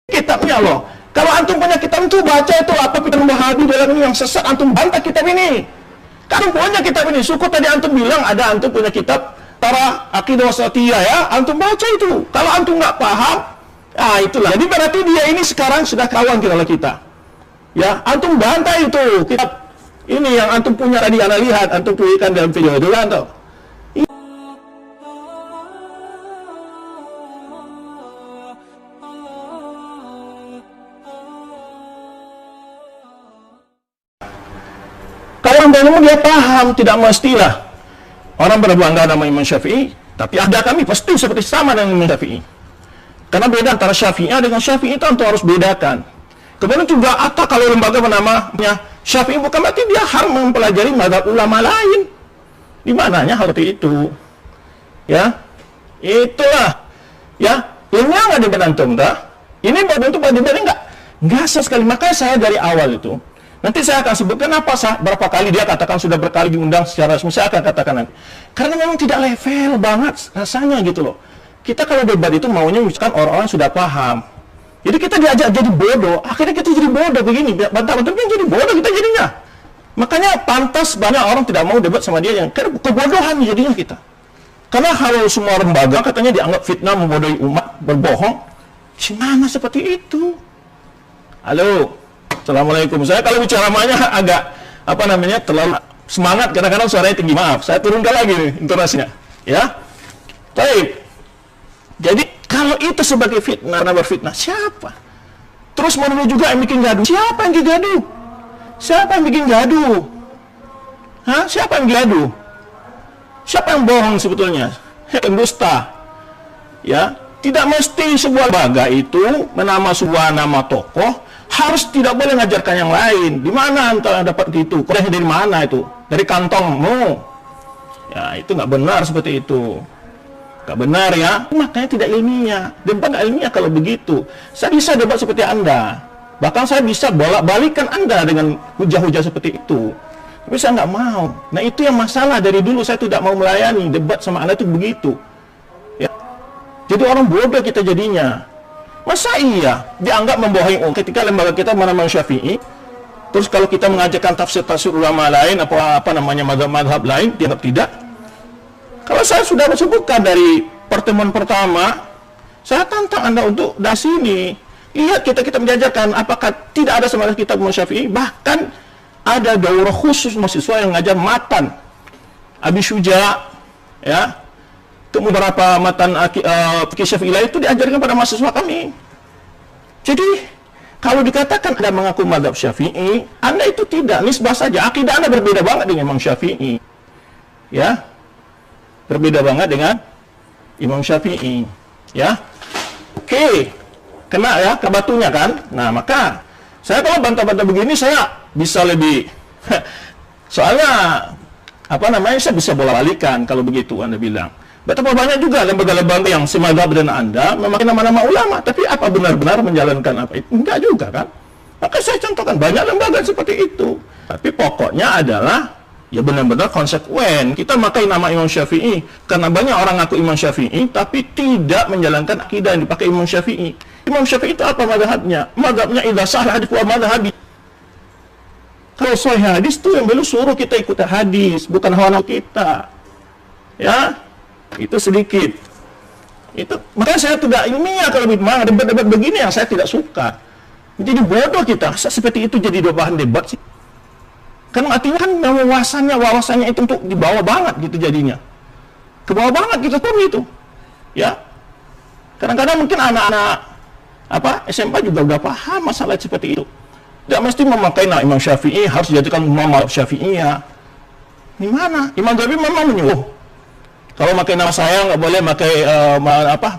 kitabnya loh. Kalau antum punya kitab itu baca itu apa kitab Wahabi dalam ini yang sesat, antum bantah kitab ini. Kalau punya kitab ini, syukur tadi antum bilang ada antum punya kitab para akidah wasatiyah ya, antum baca itu. Kalau antum nggak paham, itulah. Jadi berarti dia ini sekarang sudah kawan kita. Ya, antum bantah itu kitab ini yang antum punya tadi, anda lihat, antum tuliskan dalam video itu kan tuh. Kalau orang dia paham, tidak mestilah orang berbangga nama Imam Syafi'i, tapi ada kami pasti seperti sama dengan Imam Syafi'i. Karena beda antara Syafi'iyah dengan Syafi'i itu harus bedakan. Kemudian juga kalau lembaga bernamanya Syafi'i, bukan berarti dia harus mempelajari mazhab ulama lain. Di mananya seperti itu. Ya, itulah. Ya, ini nggak diberi antum dah. Ini bentuk diberi nggak sekali. Makanya saya dari awal itu. Nanti saya akan sebutkan berapa kali dia katakan sudah berkali diundang secara resmi, saya akan katakan nanti. Karena memang tidak level banget rasanya gitu loh. Kita kalau debat itu maunya misalkan orang-orang sudah paham. Jadi kita diajak jadi bodoh, akhirnya kita jadi bodoh begini, bantah-bantahnya jadi bodoh kita jadinya. Makanya pantas banyak orang tidak mau debat sama dia, yang kebodohan jadinya kita. Karena kalau semua lembaga katanya dianggap fitnah, membodohi umat, berbohong. Gimana seperti itu? Halo. Assalamualaikum. Saya kalau bicara namanya agak terlalu semangat, kadang-kadang suaranya tinggi. Maaf, saya turunkan lagi nih intonasinya. Ya. Baik. Jadi kalau itu sebagai fitnah, karena berfitnah, siapa? Terus mau juga yang bikin gaduh. Siapa yang bikin gaduh? Siapa yang bikin gaduh? Hah? Siapa yang gaduh? Siapa yang bohong sebetulnya? Yang dusta. Ya, tidak mesti sebuah lembaga itu menama sebuah nama tokoh harus tidak boleh ngajarkan yang lain. Di mana antara dapat gitu? Kuliahnya dari mana itu? Dari kantongmu. Ya, itu nggak benar seperti itu. Nggak benar ya. Makanya tidak ilmiah. Debat nggak ilmiah kalau begitu. Saya bisa debat seperti Anda. Bahkan saya bisa bolak-balikan Anda dengan hujah-hujah seperti itu. Tapi saya nggak mau. Nah, itu yang masalah. Dari dulu saya tidak mau melayani. Debat sama Anda itu begitu. Ya. Jadi orang bodoh kita jadinya. Masa iya dianggap membohongi ketika lembaga kita bernama Syafi'i, terus kalau kita mengajarkan tafsir ulama lain, mazhab lain, dianggap tidak. Kalau saya sudah sebutkan dari pertemuan pertama, saya tantang Anda untuk dari sini. Lihat kita mengajarkan apakah tidak ada sama kitab Imam Syafi'i, bahkan ada daurah khusus mahasiswa yang mengajar matan Abi Syuja, ya. Beberapa matan fikih Syafi'iyah itu diajarkan pada mahasiswa kami. Jadi kalau dikatakan Anda mengaku mazhab Syafi'i, Anda itu tidak, nisbah saja. Akidah Anda berbeda banget dengan Imam Syafi'i. Ya. Berbeda banget dengan Imam Syafi'i. Ya. Oke. Kena ya ke batunya kan? Nah, maka saya kalau bantah-bantah begini saya bisa lebih soalnya saya bisa bola-balikan kalau begitu Anda bilang. Betapa banyak juga lembaga-lembaga yang semadzhab dengan Anda memakai nama-nama ulama, tapi apa benar-benar menjalankan apa itu? Enggak juga kan? Maka saya contohkan banyak lembaga seperti itu. Tapi pokoknya adalah ya benar-benar konsekuen. Kita memakai nama Imam Syafi'i karena banyak orang ngaku Imam Syafi'i tapi tidak menjalankan akidah yang dipakai Imam Syafi'i. Imam Syafi'i itu apa mazhabnya? Mazhabnya idza sahih hadits wa mazhabi. Kalau sahih hadis itu yang belum suruh kita ikut hadis, bukan hawa nafsu kita. Ya. Itu sedikit. Itu makanya saya tidak ilmiah kalau debat-debat begini yang saya tidak suka. Jadi bodoh kita. Seperti itu jadi bahan debat sih. Kan artinya kan wawasannya itu untuk dibawa banget gitu jadinya. Ke bawah banget gitu pun itu. Ya. Kadang-kadang mungkin anak-anak SMA juga udah paham masalah seperti itu. Tidak mesti memakai nama Imam Syafi'i harus dijadikan Imam Syafi'iyah. Di mana? Imam Ghazali memang menyuruh. Kalau pakai nama saya nggak boleh pakai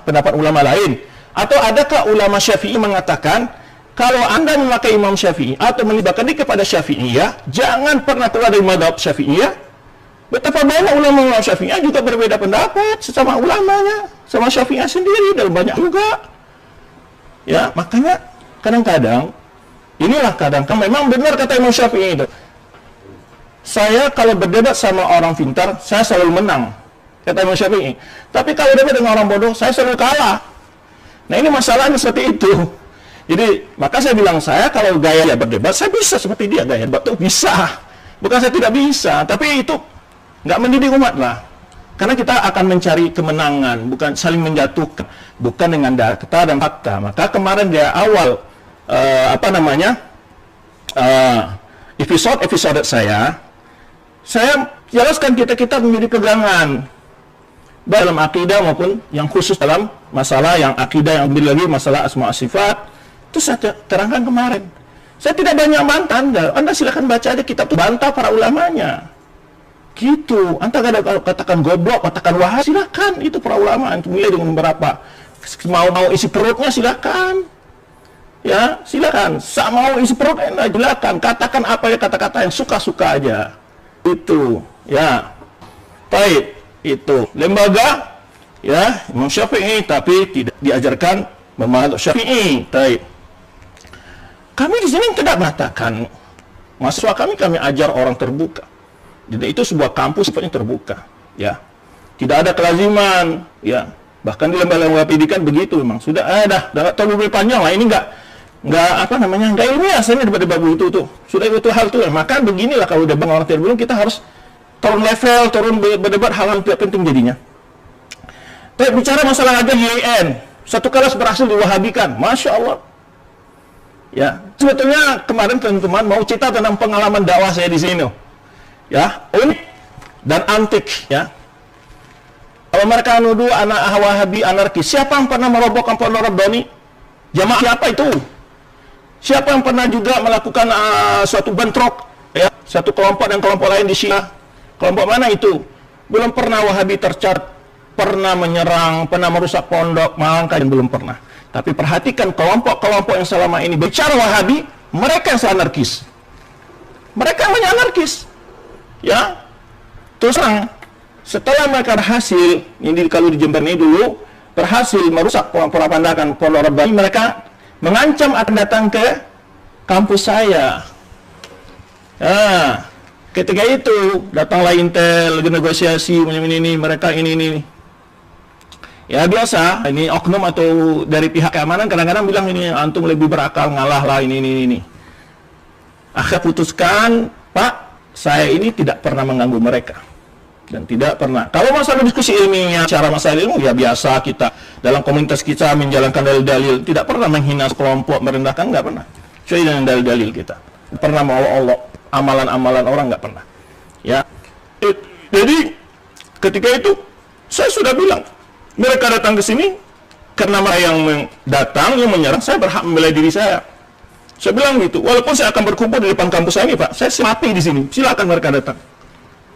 pendapat ulama lain. Atau adakah ulama Syafi'i mengatakan kalau Anda memakai Imam Syafi'i atau melibatkan diri kepada Syafi'iyah, jangan pernah keluar dari mazhab Syafi'iyah. Betapa banyak ulama Syafi'iyah juga berbeda pendapat sesama ulamanya, sama Syafi'iyah sendiri dan banyak juga. Ya, makanya kadang-kadang memang benar kata Imam Syafi'i itu. Saya kalau berdebat sama orang pintar, saya selalu menang. Kata Imam Syafi'i. Tapi kalau debat dengan orang bodoh, saya selalu kalah. Nah, ini masalahnya seperti itu. Jadi, maka saya bilang, saya kalau gaya berdebat, saya bisa seperti dia gaya debat tuh bisa. Bukan saya tidak bisa, tapi itu nggak mendidik umat lah. Karena kita akan mencari kemenangan, bukan saling menjatuhkan, bukan dengan data dan fakta. Maka kemarin di awal episode saya jelaskan kita menjadi pegangan dalam akidah maupun yang khusus dalam masalah yang akidah, yang lebih lagi masalah asma sifat. Itu saya terangkan kemarin. Saya tidak banyak bantah Anda silakan baca aja kitab itu, bantah para ulamanya. Gitu. Anda katakan goblok, katakan wahai, silakan. Itu para ulama. Mulai dengan beberapa. Mau isi perutnya silakan. Ya, silakan. Mau isi perut silakan. Katakan apa ya kata-kata yang suka-suka aja. Itu. Ya. Baik. Itu. Lembaga ya, Imam Syafi'i tapi tidak diajarkan memahami Syafi'i. Baik. Kami di sini tidak mengatakan mahasiswa kami ajar orang terbuka. Jadi itu sebuah kampus sifatnya terbuka, ya. Tidak ada kelaziman, ya. Bahkan di lembaga pendidikan begitu memang. Sudah dah terlalu panjang lah. Ini enggak ilmiah sebenarnya debat-debat itu tuh. Sudah itu hal tuh. Maka beginilah kalau debat orang terbelum kita harus turun level, turun berdebat hal-hal tidak penting jadinya. Tapi bicara masalah aja YN, satu kelas berhasil diwahabikan, masya Allah. Ya, sebetulnya kemarin teman-teman mau cerita tentang pengalaman dakwah saya di sini, ya, unik dan antik, ya. Kalau mereka nuduh anak Wahabi anarkis, siapa yang pernah merobohkan Pondok Rabbani? Jamaah siapa itu? Siapa yang pernah juga melakukan suatu bentrok, ya, satu kelompok dan kelompok lain di Syiah? Kelompok mana itu? Belum pernah Wahabi tercatat pernah menyerang, pernah merusak pondok, maka belum pernah. Tapi perhatikan kelompok-kelompok yang selama ini bicara Wahabi, mereka yang anarkis. Mereka yang anarkis. Ya. Terus setelah mereka berhasil, ini kalau di Jember ini dulu, berhasil merusak pola-pandakan Pondok Rabbani, mereka mengancam akan datang ke kampus saya. Nah, ketika itu datanglah Intel, negosiasi, ini, mereka ini. Ya biasa, ini oknum atau dari pihak keamanan kadang-kadang bilang ini antum lebih berakal, ngalah lah ini. Akhirnya putuskan, Pak, saya ini tidak pernah mengganggu mereka. Dan tidak pernah. Kalau masalah diskusi ilmiah, cara masalah ilmu, ya biasa kita dalam komunitas kita menjalankan dalil-dalil, tidak pernah menghina kelompok, merendahkan, nggak pernah. Sesuai dengan dalil-dalil kita. Pernah mau Allah, amalan-amalan orang, nggak pernah. Ya. Jadi, ketika itu, saya sudah bilang, mereka datang ke sini karena mereka yang datang, yang menyerang, saya berhak membela diri saya. Saya bilang gitu, walaupun saya akan berkumpul di depan kampus saya ini, Pak, saya mati di sini. Silakan mereka datang.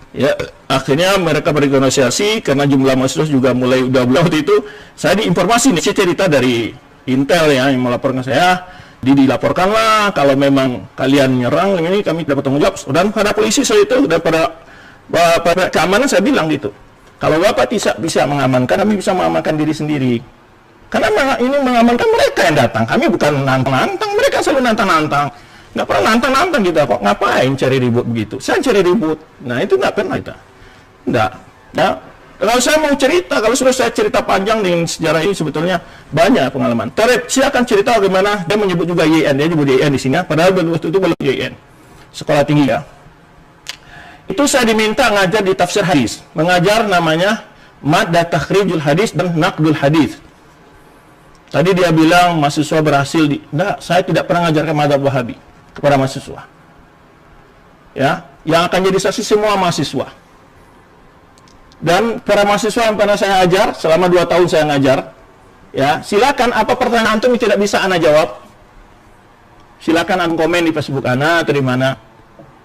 Ya, akhirnya mereka bernegosiasi karena jumlah mahasiswa juga mulai udah waktu itu. Saya diinformasi nih, saya cerita dari Intel ya yang melaporkan saya. Dilaporkanlah kalau memang kalian nyerang ini kami dapat tanggung jawab. Dan pada polisi saya itu dan pada keamanan saya bilang gitu. Kalau Bapak tidak bisa mengamankan, kami bisa mengamankan diri sendiri. Karena ini mengamankan mereka yang datang. Kami bukan nantang-nantang, mereka selalu nantang-nantang. Nggak pernah nantang-nantang kita kok. Ngapain cari ribut begitu? Saya cari ribut. Nah, itu nggak pernah kita. Nggak. Nah, kalau saya mau cerita, kalau sudah saya cerita panjang dengan sejarah ini sebetulnya banyak pengalaman. Silakan cerita bagaimana dia menyebut juga YN. Dia menyebut YN di sini. Padahal waktu itu belum YN. Sekolah tinggi ya. Itu saya diminta ngajar di tafsir hadis, mengajar namanya Madda Takhrijul Hadis dan Naqdul Hadis. Tadi dia bilang mahasiswa berhasil enggak, saya tidak pernah mengajarkan madzhab Wahabi kepada mahasiswa. Ya, yang akan jadi saksi semua mahasiswa. Dan para mahasiswa yang pernah saya ajar selama 2 tahun saya ngajar, ya, silakan apa pertanyaan antum yang tidak bisa ana jawab. Silakan antum komen di Facebook ana atau di mana.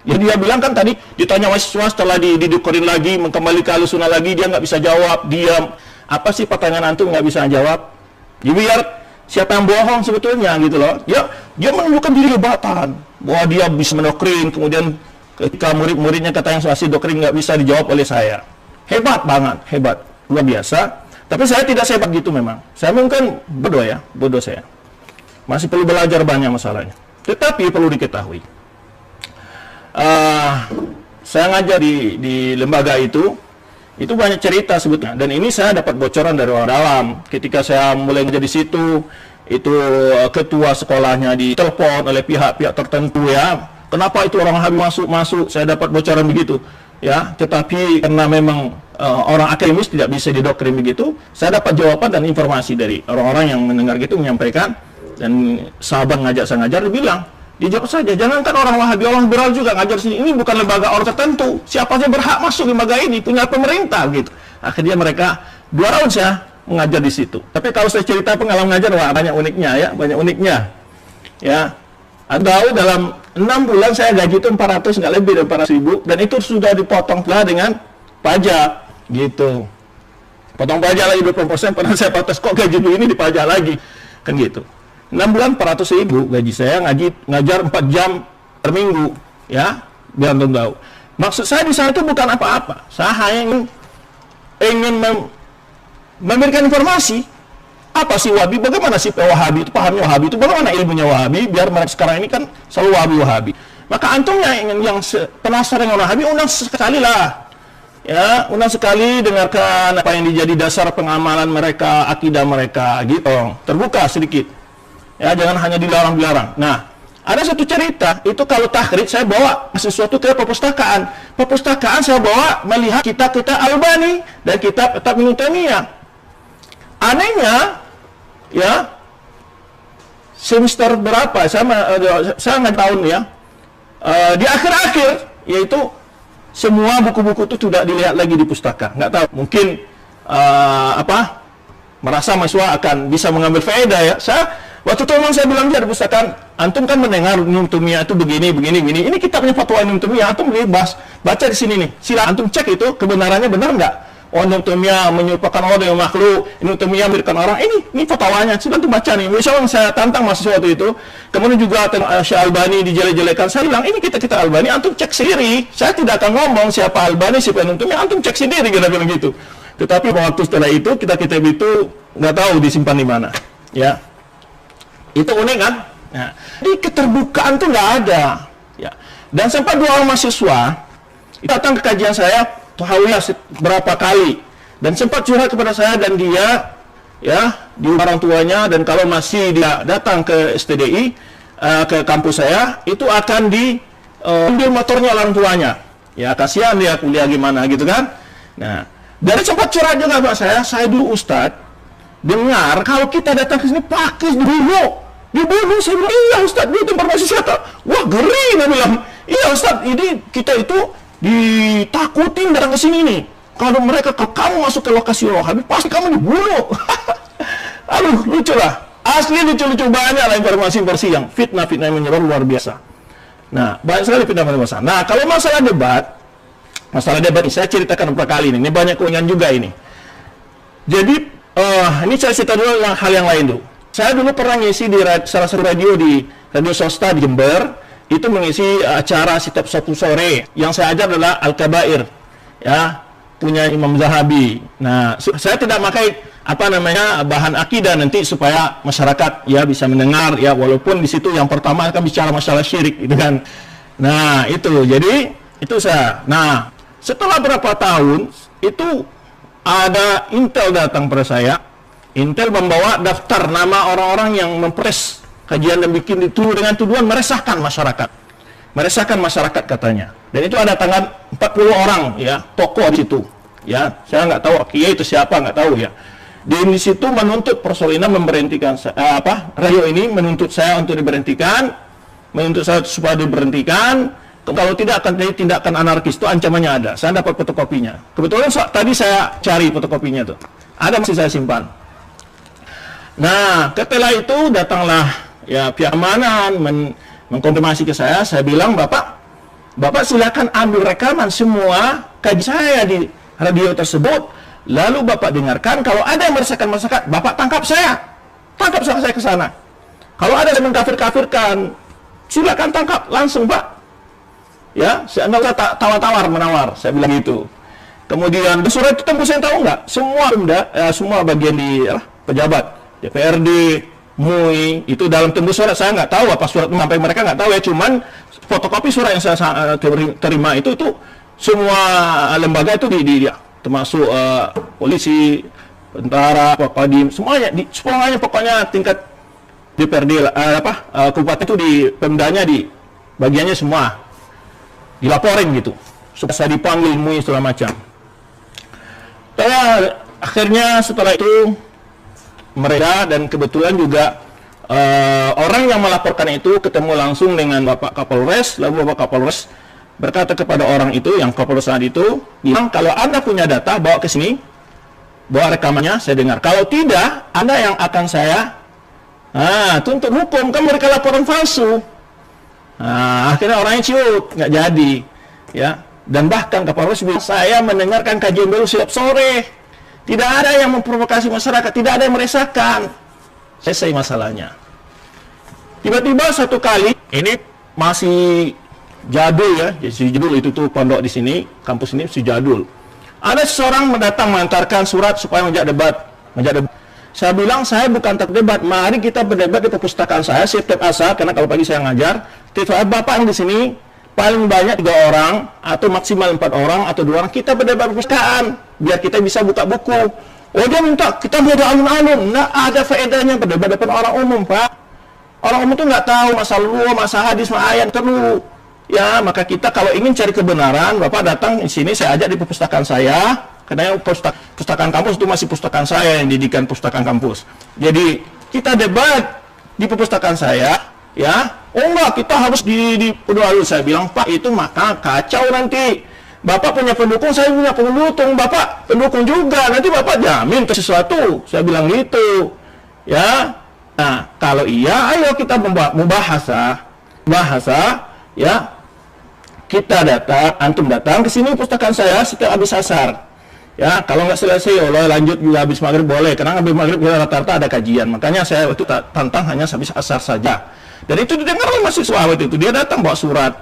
Ya dia bilang kan tadi ditanya mahasiswa setelah didukurin lagi, kembali ke Ahlussunnah lagi, dia nggak bisa jawab, diam. Apa sih pertanyaan antum nggak bisa jawab? Jadi biar siapa yang bohong sebetulnya gitu loh. Ya, dia menunjukkan diri hebatan bahwa dia bisa mendoktrin, kemudian ketika murid-muridnya kata yang soal doktrin nggak bisa dijawab oleh saya. Hebat banget, hebat, luar biasa. Tapi saya tidak sehebat gitu memang. Saya mungkin bodoh saya. Masih perlu belajar banyak masalahnya. Tetapi perlu diketahui. Saya ngajar di lembaga itu banyak cerita sebetulnya, dan ini saya dapat bocoran dari orang dalam. Ketika saya mulai ngajar di situ, itu ketua sekolahnya ditelepon oleh pihak-pihak tertentu ya. Kenapa itu orang Wahabi masuk? Saya dapat bocoran begitu. Ya, tetapi karena memang orang akademis tidak bisa didoktrin begitu, saya dapat jawaban dan informasi dari orang-orang yang mendengar gitu menyampaikan, dan sahabat ngajak saya ngajar, dia bilang, dijawab saja, jangankan orang Wahabi, orang liberal juga ngajar sini, ini bukan lembaga orang tertentu, siapa saja berhak masuk lembaga ini, punya pemerintah gitu. Akhirnya mereka 2 tahun saya mengajar di situ. Tapi kalau saya cerita pengalaman ngajar, wah banyak uniknya ya, banyak uniknya. Ya, atau dalam 6 bulan saya gaji itu 400, nggak lebih dari 400.000, dan itu sudah dipotong pula dengan pajak gitu. Potong pajak lagi 20%, pernah saya protes, kok gaji ini dipajak lagi, kan gitu. 6 bulan 400.000 gaji saya, ngajar 4 jam per minggu ya, biar antum tahu. Maksud saya di sana itu bukan apa-apa, saya hanya ingin memberikan informasi. Apa sih Wahabi, bagaimana sih Wahabi itu, pahamnya Wahabi itu, bagaimana ilmunya Wahabi, biar mereka sekarang ini kan selalu Wahabi. Maka antum yang penasaran dengan Wahabi, undang sekali lah. Ya, undang sekali, dengarkan apa yang menjadi dasar pengamalan mereka, akidah mereka, gitu. Terbuka sedikit. Ya, jangan hanya dilarang-larang. Nah, ada satu cerita, itu kalau takhrid saya bawa sesuatu ke perpustakaan. Perpustakaan saya bawa melihat kitab-kitab Albani dan kitab-kitab Ibnu Taimiyah. Anehnya, ya, semester berapa? Saya nggak tahu ya. Di akhir-akhir, yaitu semua buku-buku itu tidak dilihat lagi di pustaka. Nggak tahu, mungkin merasa mahasiswa akan bisa mengambil faedah ya. Waktu itu memang saya bilang di perpustakaan, antum kan mendengar Ibnu Taimiyah itu begini. Ini kitabnya fatwa Ibnu Taimiyah, antum baca di sini nih. Sila antum cek itu kebenarannya benar nggak? Ibnu Taimiyah menyerupakan Allah dengan makhluk, Ibnu Taimiyah memberikan orang, ini fatwanya, silahkan tuh baca nih. Misalnya saya tantang mahasiswa waktu itu, kemudian juga Syekh Albani dijelek-jelekan, saya bilang, ini kita Albani, antum cek sendiri, saya tidak akan ngomong siapa Albani, siapa Ibnu Taimiyah, antum cek sendiri, kita bilang gitu. Tetapi waktu setelah itu, kitab itu nggak tahu disimpan di mana, ya. Itu unik kan? Nah, jadi keterbukaan tuh nggak ada, ya. Dan sempat 2 orang mahasiswa datang ke kajian saya, Tuhawiyah berapa kali, dan sempat curhat kepada saya, dan dia ya di orang tuanya, dan kalau masih dia datang ke STDI ke kampus saya, itu akan diambil motornya orang tuanya, ya kasihan dia kuliah gimana gitu kan. Nah, dari sempat curhat juga Pak saya dulu Ustadz dengar kalau kita datang ke sini pakis dibunuh. Saya bilang, iya Ustadz, itu informasi saya. Wah geri, dia bilang, iya Ustadz, ini kita itu ditakutin datang ke sini nih. Kalau kamu masuk ke lokasi Wahabi, pasti kamu dibunuh. Aduh, lucu lah. Asli lucu-lucu banyak lah informasi yang fitnah-fitnah yang menyebar luar biasa. Nah, banyak sekali fitnah-fitnah. Nah, kalau masalah debat ini saya ceritakan beberapa kali ini banyak keunikan juga ini. Jadi, ini saya cerita dulu hal yang lain dulu. Saya dulu pernah ngisi di salah satu radio swasta di Jember, itu mengisi acara setiap Sabtu sore. Yang saya ajar adalah Al-Kabair, ya, punya Imam Zahabi. Nah, saya tidak pakai bahan akidah nanti supaya masyarakat ya bisa mendengar ya, walaupun di situ yang pertama kan bicara masalah syirik gitu kan. Nah, itu jadi itu saya. Nah, setelah berapa tahun itu ada Intel datang pada saya. Intel membawa daftar nama orang-orang yang memprotes kajian dan bikin itu dengan tuduhan meresahkan masyarakat katanya. Dan itu ada tangan 40 orang ya, tokoh di situ. Ya, saya nggak tahu kiai itu siapa, nggak tahu ya. Dan di situ menuntut Persolina memberhentikan radio ini menuntut saya untuk diberhentikan, menuntut saya supaya diberhentikan. Kalau tidak akan jadi tindakan anarkis, itu ancamannya ada. Saya dapat fotokopinya. Kebetulan tadi saya cari fotokopinya tuh. Ada, masih saya simpan. Nah, setelah itu datanglah ya pihak keamanan mengkonfirmasi ke saya bilang, Bapak silakan ambil rekaman semua kaji saya di radio tersebut, lalu Bapak dengarkan, kalau ada yang meresahkan masyarakat, Bapak tangkap saya ke sana. Kalau ada yang mengkafir-kafirkan, silakan tangkap langsung Pak. Ya, saya nggak usah tawar-menawar, saya bilang gitu. Kemudian di surat itu tembus, saya tahu nggak? Semua bagian di pejabat DPRD, MUI, itu dalam tembus surat, saya nggak tahu apa surat sampai mereka nggak tahu ya, cuman fotokopi surat yang saya terima itu semua lembaga itu termasuk polisi, tentara, Kodim, semuanya pokoknya tingkat DPRD kabupaten itu di pemdanya di bagiannya semua dilaporin gitu. Supaya saya dipanggil MUI segala macam. Akhirnya setelah itu mereka dan kebetulan juga orang yang melaporkan itu ketemu langsung dengan Bapak Kapolres, lalu Bapak Kapolres berkata kepada orang itu, yang Kapolres saat itu, bilang kalau Anda punya data bawa ke sini, bawa rekamannya, saya dengar. Kalau tidak, Anda yang akan saya tuntut hukum, kan mereka laporan palsu. Akhirnya orangnya ciut, nggak jadi, ya. Dan bahkan Kapolres bilang, saya mendengarkan kajian baru setiap sore, tidak ada yang memprovokasi masyarakat, tidak ada yang meresahkan. Selesai masalahnya. Tiba-tiba satu kali, ini masih jadul ya, jadi jadul itu tuh pondok di sini, kampus ini masih jadul. Ada seseorang mendatang mengantarkan surat supaya menjadi debat. Saya bilang, saya bukan tak debat, mari kita berdebat di perpustakaan saya setiap asar, karena kalau pagi saya ngajar. Tiap Bapak yang di sini paling banyak 3 orang atau maksimal 4 orang atau 2 orang, kita berdebat perpustakaan biar kita bisa buka buku. Oh, dia minta kita beda alun-alun, nggak ada faedahnya berdebat depan orang umum, Pak. Orang umum itu nggak tahu masa lalu, masa hadis, masa ayat perlu. Ya, maka kita kalau ingin cari kebenaran, Bapak datang di sini, saya ajak di perpustakaan saya, karena perpustakaan kampus itu masih perpustakaan saya yang didikan perpustakaan kampus. Jadi kita debat di perpustakaan saya, ya. Oh enggak, kita harus di dulu. Saya bilang, Pak, itu maka kacau nanti. Bapak punya pendukung, saya punya pendukung, Bapak pendukung juga, nanti Bapak jamin ke sesuatu. Saya bilang gitu, ya. Nah, kalau iya, ayo kita bahasa, ya. Kita datang, antum datang ke sini perpustakaan saya setiap habis asar. Ya, kalau nggak selesai, Allah lanjut juga habis maghrib boleh, karena habis maghrib kita rata-rata ada kajian. Makanya saya waktu tantang hanya habis asar saja. Dan itu didengar oleh mahasiswa waktu itu, dia datang bawa surat.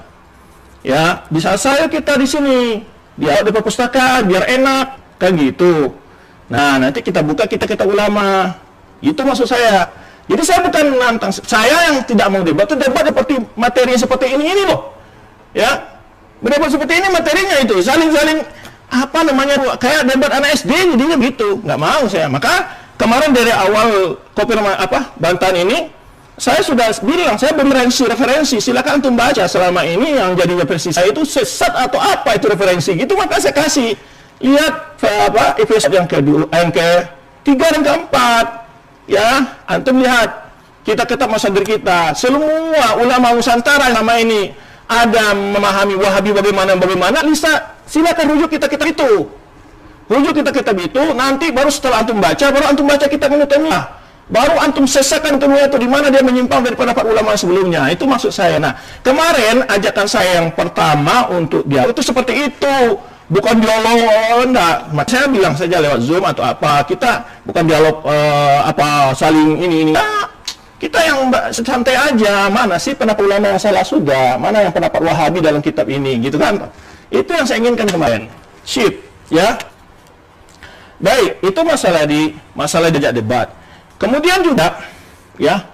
Ya, bisa saya kita di sini, dia di perpustakaan biar enak, kan gitu. Nah, nanti kita buka kita ulama. Itu maksud saya. Jadi saya bukan nantang, saya yang tidak mau debat, itu debat seperti materi seperti ini loh. Ya, berdebat seperti ini materinya itu saling apa namanya kayak debat anak SD jadinya gitu. Nggak mau saya. Maka kemarin dari awal Bantan ini saya sudah bilang, saya beri referensi, silakan antum baca. Selama ini yang jadinya versi saya itu sesat atau apa itu referensi gitu, maka saya kasih lihat episode yang ketiga dan keempat, ya. Antum lihat, kita tetap masadir kita, semua ulama Nusantara nama ini ada memahami Wahabi bagaimana, silakan rujuk kita itu, nanti baru setelah antum baca kitab Mu'taimiyah. Baru antum sesakkan kemudian itu di mana dia menyimpang dari pendapat ulama sebelumnya. Itu maksud saya. Nah, kemarin ajakan saya yang pertama untuk dia itu seperti itu, bukan dialog, enggak. Saya bilang saja lewat Zoom atau apa, kita bukan dialog saling ini. Nah, kita yang santai aja, mana sih pendapat ulama yang salah sudah, mana yang pendapat Wahabi dalam kitab ini, gitu kan? Itu yang saya inginkan kemarin. Sip, ya. Baik, itu masalah diajak debat. Kemudian juga, ya,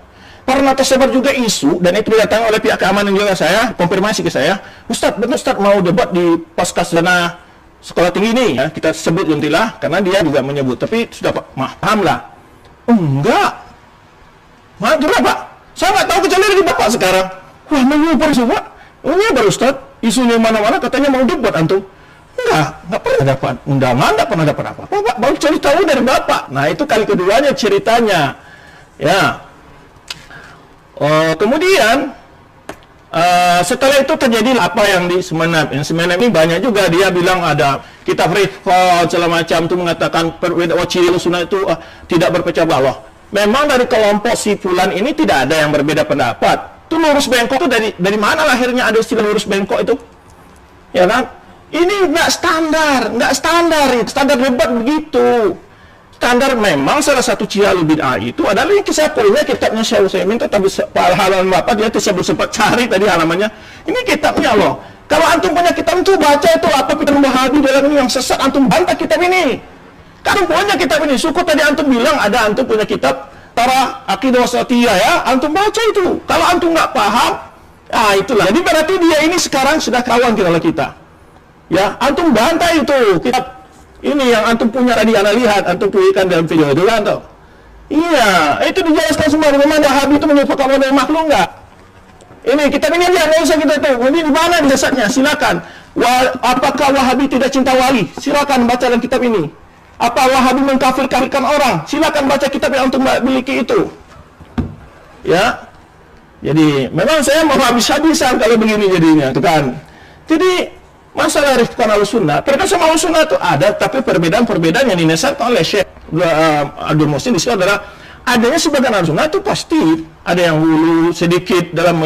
pernah tersebar juga isu, dan itu didatangi oleh pihak keamanan juga saya, konfirmasi ke saya, Ustadz, betul Ustadz mau debat di Paskasdana sekolah tinggi ini, ya, kita sebut Juntilah, karena dia juga menyebut, tapi sudah paham lah. Enggak. Kenapa? Saya nggak tahu kecuali dari Bapak sekarang. Wah, menyebar semua. Menyebar Ustadz, isunya mana-mana katanya mau debat antum. Nggak pernah dapat undangan, nggak pernah dapat apa. Bapak baru cari tahu dari Bapak. Nah, itu kali keduanya ceritanya. Ya. Kemudian setelah itu terjadi apa yang di Semenep. Yang Semenep ini banyak juga dia bilang ada kitab Rifqah segala macam itu mengatakan ciri sunnah itu tidak berpecah belah. Memang dari kelompok si fulan ini tidak ada yang berbeda pendapat. Itu lurus bengkok itu dari mana lahirnya ada istilah lurus bengkok itu? Ya kan? Ini nggak standar debat begitu. Standar memang salah satu ciri bid'ah itu adalah yang saya punya kitabnya Syekh Utsaimin, tapi halaman Bapak dia saya belum sempat cari tadi halamannya. Ini kitabnya loh. Kalau antum punya kitab itu baca itu apa pikiran Wahabi dalam ini yang sesat, antum bantah kitab ini. Kalau punya kitab ini, syukur tadi antum bilang ada antum punya kitab Tara Aqidah Wasatiyah ya, antum baca itu. Kalau antum nggak paham, itulah. Jadi berarti dia ini sekarang sudah kawan kita. Ya, antum bantah itu kitab ini yang antum punya tadi, anda lihat, antum tuliskan dalam video itu kan toh. Iya, itu dijelaskan semua. Bagaimana Wahabi itu menyebutkan model makhluk enggak? Ini kitab ini dia, nggak usah kita tahu. Ini di mana dasarnya? Silakan. Apakah Wahabi tidak cinta wali? Silakan baca dalam kitab ini. Apa Wahabi mengkafir-kafirkan orang? Silakan baca kitab yang untuk memiliki itu. Ya. Jadi memang saya mau habis-habisan kalau begini jadinya, itu kan. Jadi masalah Rifqan Ahlussunnah, terkait sama Ahlussunnah itu ada, tapi perbedaan-perbedaan yang dinasihatkan oleh Syekh Abdul Muhsin di sini adalah adanya sebagian Ahlussunnah itu pasti ada yang hulu sedikit dalam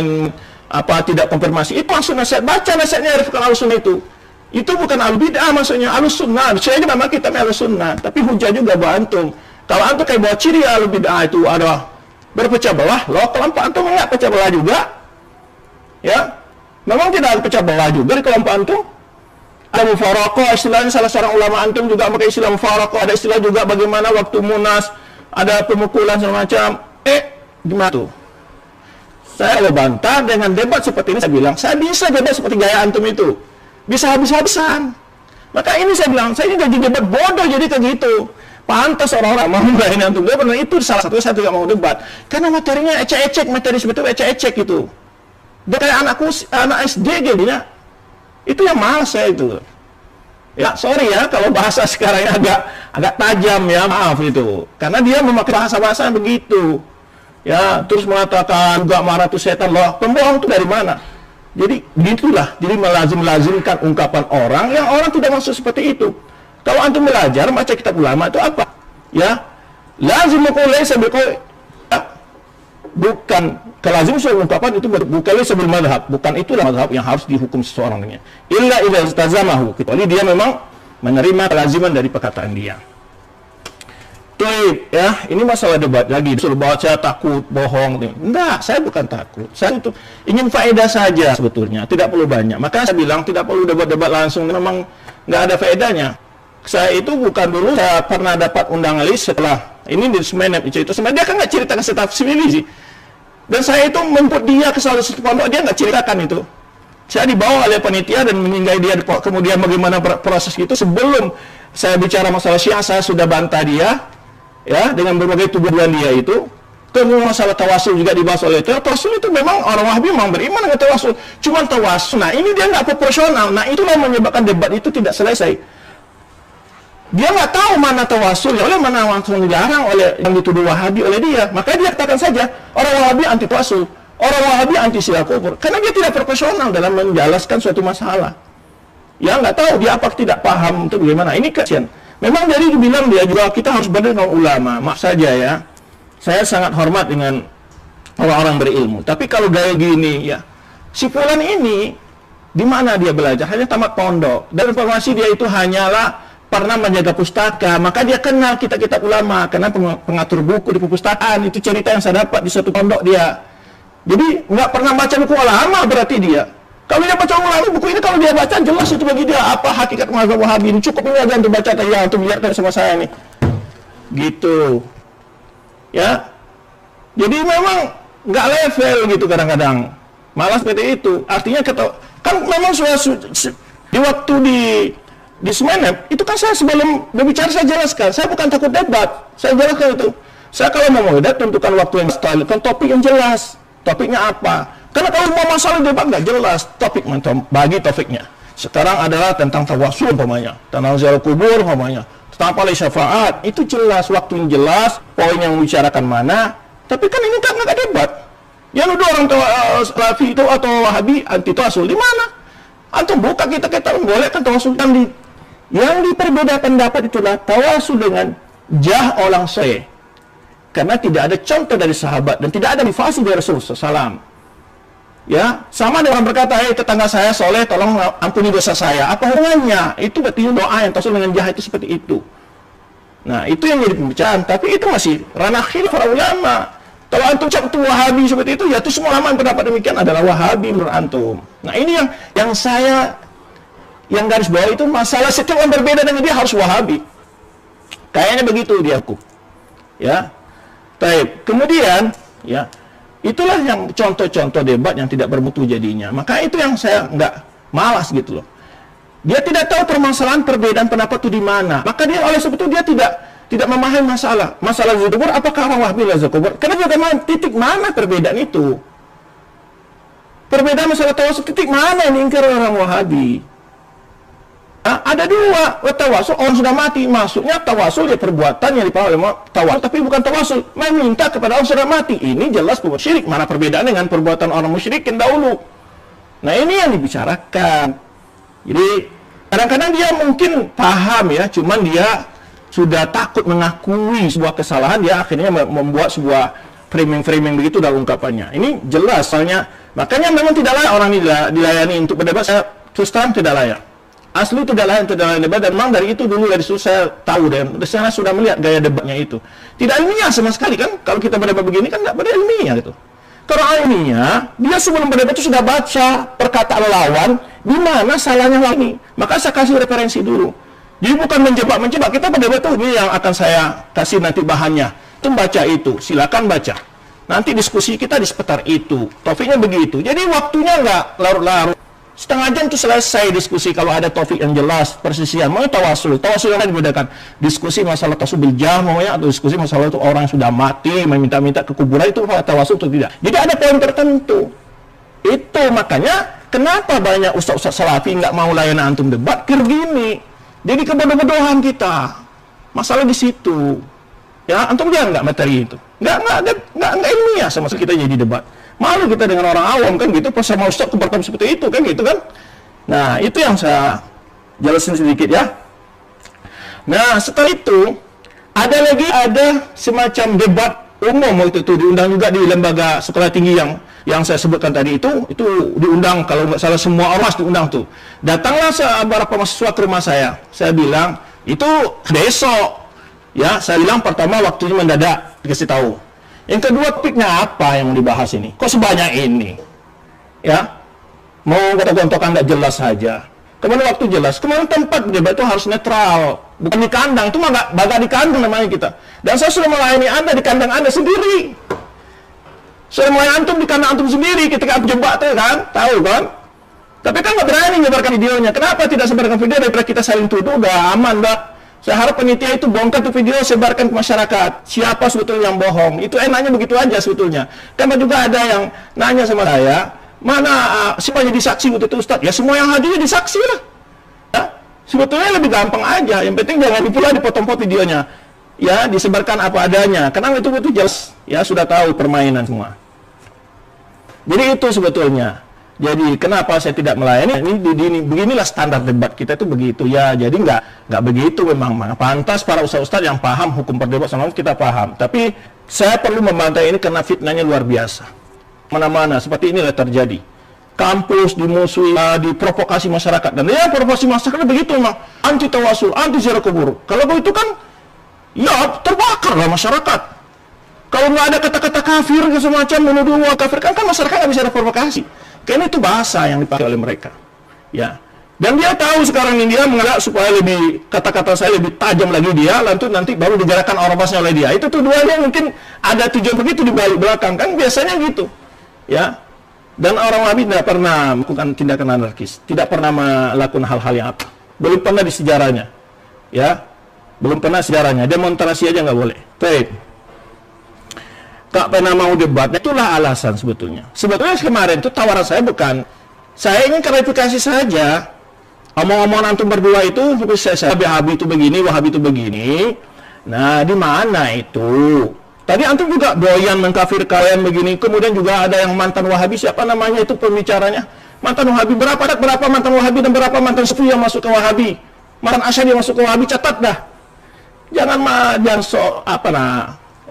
tidak konfirmasi. Itu maksud nasihat, baca nasihatnya Rifqan Ahlussunnah itu. Itu bukan al-bid'ah, maksudnya Ahlussunnah. Saya juga nama kitabnya Ahlussunnah, tapi hujah juga buat antum. Kalau antum kayak bawa ciri al-bid'ah itu ada berpecah belah, loh kelompok antum enggak pecah belah juga. Ya. Memang tidak ada pecah belah juga di kelompok antum. Ada mufaraqah, istilahnya salah seorang ulama antum juga pakai istilah mufaraqah, ada istilah juga bagaimana waktu munas, ada pemukulan segala macam. Gimana tuh? Saya bantah dengan debat seperti ini, saya bilang, saya bisa debat seperti gaya antum itu. Bisa habis-habisan. Maka ini saya bilang, saya ini jadi debat bodoh jadi kayak gitu. Pantas orang-orang mau ini antum debat, nah itu salah satu saya tidak mau debat. Karena materinya ecek-ecek, materi sebetulnya ecek-ecek itu. Dia kayak anak SD jadinya. Itu yang malas saya itu. Ya, sorry ya kalau bahasa sekarang agak tajam ya, maaf itu. Karena dia memakai bahasa-bahasa yang begitu. Ya, terus mengatakan juga marah itu setan loh. Pembohong itu dari mana? Jadi begitulah. Jadi melazim-lazimkan ungkapan orang yang orang tidak maksud seperti itu. Kalau antum belajar baca kitab ulama itu apa? Ya, lazim laysa biqaul, bukan kelazim sebuah ungkapan itu bukan laysa bil madhab, bukan itulah madhab yang harus dihukum seseorang dengan. Illa idza istazamahu, kecuali dia memang menerima kelaziman dari perkataan dia. Tuh ya, ini masalah debat lagi. Suruh bawa saya takut bohong. Enggak, saya bukan takut. Saya itu ingin faedah saja sebetulnya, tidak perlu banyak. Maka saya bilang tidak perlu debat-debat langsung, memang nggak ada faedahnya. Saya itu bukan dulu, saya pernah dapat undangan list setelah ini di Semenep itu sebenarnya dia kan nggak ceritakan setafsir ini sih. Dan saya itu menjemput dia ke salah satu pondok, dia nggak ceritakan itu. Saya dibawa oleh panitia dan menyinggahi dia, kemudian bagaimana proses itu. Sebelum saya bicara masalah Syiah, saya sudah bantah dia, ya, dengan berbagai tuduhan dia itu. Kemudian masalah tawasul juga dibahas oleh itu. Tawasul itu memang orang Wahabi memang beriman dengan tawasul. Cuma tawasul, nah ini dia nggak proporsional. Nah itulah menyebabkan debat itu tidak selesai. Dia nggak tahu mana tawasul, oleh mana langsung dilarang oleh yang dituduh Wahabi oleh dia. Maka dia katakan saja orang Wahabi anti tawasul, orang Wahabi anti syiah kufur, karena dia tidak proporsional dalam menjelaskan suatu masalah. Ya nggak tahu dia apa tidak paham itu bagaimana. Ini kasihan. Memang dari dibilang dia juga kita harus berdiri dengan ulama. Maaf saja ya, saya sangat hormat dengan orang-orang berilmu. Tapi kalau gaya gini ya, si fulan ini di mana dia belajar? Hanya tamat pondok. Dan informasi dia itu hanyalah pernah menjaga pustaka, maka dia kenal kitab-kitab ulama, karena pengatur buku di perpustakaan. Itu cerita yang saya dapat di satu pondok dia. Jadi nggak pernah baca buku ulama berarti dia. Kalau dia baca ulama buku ini, kalau dia baca jelas itu bagi dia apa hakikat mazhab Wahabi. Ini cukup ini aja untuk baca ya, untuk lihat dari sama saya nih. Gitu. Ya. Jadi memang nggak level gitu kadang-kadang. Malah seperti itu. Artinya kan memang sudah di waktu di Semenep, itu kan saya sebelum berbicara saya jelaskan, saya bukan takut debat, saya jelaskan itu. Saya kalau mau debat tentukan waktu yang style, kan topik yang jelas, topiknya apa. Karena kalau mau masalah debat nggak jelas, topik bagi topiknya. Sekarang adalah tentang tawasul umpamanya, tentang ziarah kubur umpamanya, tentang paling syafaat, itu jelas, waktunya jelas, poin yang membicarakan mana. Tapi kan ini kan nggak debat. Yang udah orang Salafi itu atau Wahabi anti tawasul di mana? Antum buka kita bolehkan tawasul yang diperbeda pendapat itulah tawasul dengan jah orang soleh. Karena tidak ada contoh dari sahabat dan tidak ada motivasi dari Rasulullah SAW. Ya, sama dengan orang berkata, tetangga saya soleh, tolong ampuni dosa saya. Apa hubungannya? Itu berarti doa yang tawasul dengan jah itu seperti itu. Nah, itu yang jadi pembicaraan. Tapi itu masih ranah khilaf para ulama. Kalau antum cak itu Wahabi seperti itu, ya itu semua ulama yang pendapat demikian adalah Wahabi menurut antum. Nah, ini yang saya yang garis bawah itu masalah setiap yang berbeda dengan dia harus Wahabi. Kayaknya begitu dia hukum. Ya. Baik. Kemudian ya, itulah yang contoh-contoh debat yang tidak bermutu jadinya. Maka itu yang saya nggak malas gitu loh. Dia tidak tahu permasalahan perbedaan pendapat itu di mana. Maka dia oleh sebab itu dia tidak tidak memahami masalah zikir kubur. Apakah orang Wahabi zikir kubur? Karena bagaimana titik mana perbedaan itu? Perbedaan masalah tawasul, titik mana yang diingkari orang Wahabi? Ada dua, tawasul orang sudah mati, maksudnya tawasul ya perbuatan yang dipahami tawasul, tapi bukan tawasul meminta kepada orang sudah mati. Ini jelas perbuatan syirik. Mana perbedaan dengan perbuatan orang musyrikin dahulu? Nah, ini yang dibicarakan. Jadi kadang-kadang dia mungkin paham ya, cuman dia sudah takut mengakui sebuah kesalahan, dia akhirnya membuat sebuah framing-framing begitu dalam ungkapannya. Ini jelas, soalnya makanya memang tidak layak orang ini dilayani untuk berdebat. Saya terus terang tidak layak. Asli tidak layak debat, dan memang dari itu dulu dari dulu saya tahu, dan saya sudah melihat gaya debatnya itu tidak ilmiah sama sekali kan. Kalau kita berdebat begini kan nggak ilmiah gitu. Kalau ilmiah, dia sebelum berdebat itu sudah baca perkataan lawan, di mana salahnya lawan ini. Maka saya kasih referensi dulu. Jadi bukan menjebak, kita berdebat tuh ini yang akan saya kasih nanti bahannya. Itu baca itu, silakan baca. Nanti diskusi kita di seputar itu. Topiknya begitu. Jadi waktunya nggak larut-larut. Setengah jam itu selesai diskusi kalau ada topik yang jelas, persisian. Mau tawasul yang lain dibedakan. Diskusi masalah tawasul biljah, maunya, atau diskusi masalah itu orang sudah mati, meminta-minta ke kuburan, itu tawasul atau tidak. Jadi ada poin tertentu. Itu makanya kenapa banyak ustaz-ustaz salafi nggak mau layanan antum debat, gini. Jadi kebodoh-bodohan kita. Masalah di situ. Ya, antum jangan nggak materi itu. Nggak ilmiah sama sekali kita jadi debat. Malu kita dengan orang awam kan gitu, pas sama ustaz keberatan seperti itu kan gitu kan. Nah, itu yang saya jelasin sedikit ya. Nah, setelah itu ada semacam debat umum waktu itu diundang juga di lembaga sekolah tinggi yang saya sebutkan tadi itu diundang, kalau nggak salah semua ormas diundang tuh. Datanglah beberapa mahasiswa ke rumah saya. Saya bilang, itu besok. Ya, saya bilang pertama waktunya mendadak dikasih tahu. Yang kedua, topiknya apa yang dibahas ini? Kok sebanyak ini? Ya, mau gontok-gontokan nggak jelas saja. Kemudian waktu jelas. Kemudian tempat debat itu harus netral, bukan di kandang. Itu mah nggak baga di kandang namanya kita. Dan saya sudah melayani Anda di kandang Anda sendiri. Sudah melayani antum di kandang antum sendiri ketika antum jebak tuh kan, tahu kan? Tapi kan nggak berani menyebarkan videonya. Kenapa tidak sebarkan video daripada kita saling tuduh? Udah aman, Mbak. Saya harap penitia itu bongkar tuh video, sebarkan ke masyarakat. Siapa sebetulnya yang bohong? Itu enaknya begitu aja sebetulnya. Karena juga ada yang nanya sama saya, mana siapa jadi saksi waktu itu Ustaz? Ya semua yang hadir jadi saksi lah. Ya, sebetulnya lebih gampang aja. Yang penting jangan pula dipotong-potong videonya. Ya, disebarkan apa adanya. Karena itu jelas. Ya, sudah tahu permainan semua. Jadi itu sebetulnya. Jadi kenapa saya tidak melayani? Beginilah standar debat kita itu begitu ya. Jadi nggak begitu memang. Pantas para ustaz-ustaz yang paham hukum perdebat sama kita paham. Tapi saya perlu membantai ini karena fitnahnya luar biasa. Mana-mana seperti inilah terjadi. Kampus dimusuhi, diprovokasi masyarakat, dan ya provokasi masyarakat begitu memang anti tawasul, anti ziarah kubur. Kalau begitu kan, ya terbakarlah masyarakat. Kalau nggak ada kata-kata kafir semacam menuduh kafir kan masyarakat nggak bisa ada provokasi. Karena itu bahasa yang dipakai oleh mereka, ya. Dan dia tahu sekarang ini dia mengelak supaya lebih kata-kata saya lebih tajam lagi dia, nanti baru digerakkan ormasnya oleh dia. Itu tuduhannya mungkin ada tujuan begitu di balik belakang kan biasanya gitu, ya. Dan orang Wahabi tidak pernah melakukan tindakan anarkis, tidak pernah melakukan hal-hal yang apa, belum pernah di sejarahnya, ya, belum pernah sejarahnya. Demonstrasi aja nggak boleh. Baik. Tak pernah mau debat, itulah alasan sebetulnya. Sebetulnya kemarin itu tawaran saya bukan, saya ingin klarifikasi saja. Omong-omongan antum berdua itu, saya Wahabi itu begini, Wahabi itu begini. Nah, di mana itu? Tadi antum juga doyan mengkafir kalian begini. Kemudian juga ada yang mantan Wahabi, siapa namanya itu pembicaranya? Mantan Wahabi berapa mantan Wahabi dan berapa mantan Sufi yang masuk ke Wahabi? Mantan Asy'ari yang masuk ke Wahabi, catat dah. Jangan